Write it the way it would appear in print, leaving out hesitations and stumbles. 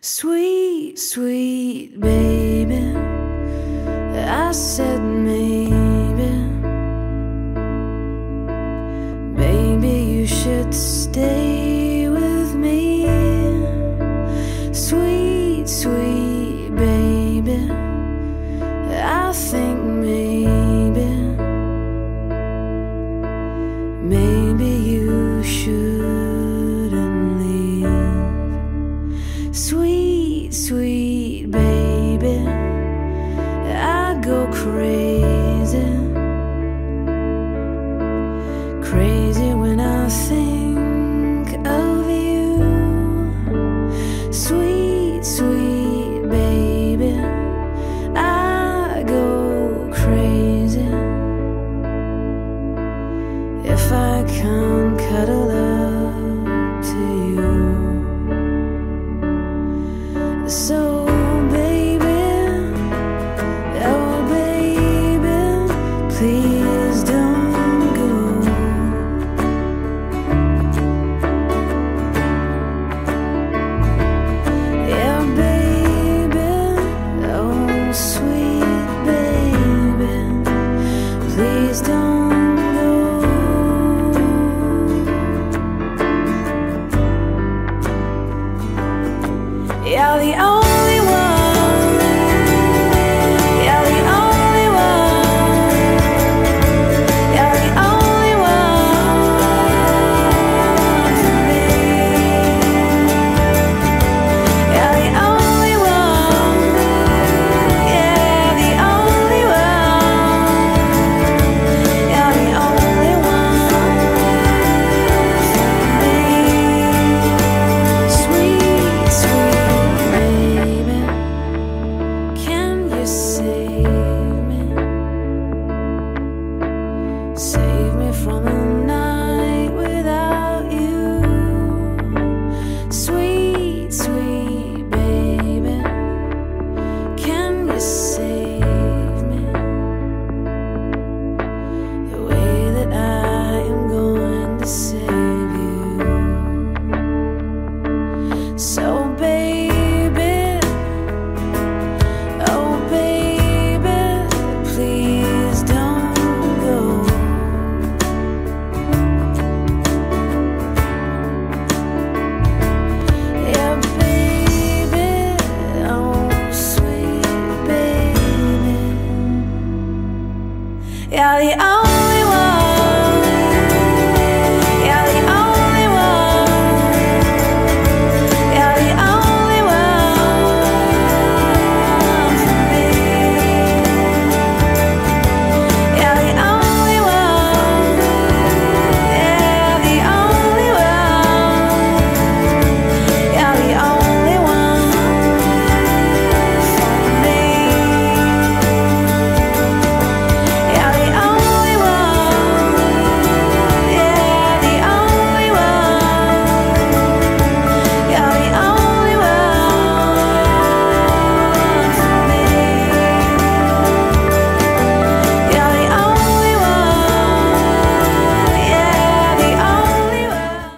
Sweet, sweet baby, I said maybe, maybe you should stay with me. Sweet, sweet baby, I think maybe you shouldn't leave. Sweet, sweet baby, I go crazy, crazy when I think of you. Sweet, sweet baby, I go crazy if I can't cuddle up to you. So baby, oh baby, please don't go. Yeah baby, oh sweet baby, please don't go. You're the only one, you're the only one, you're the only one for me. You're the only one, yeah, the only one, you're the only one for me. Sweet, sweet baby, can you save me? Save me from a night without you. Sweet, sweet baby, can you save me? The way that I am going to save you. So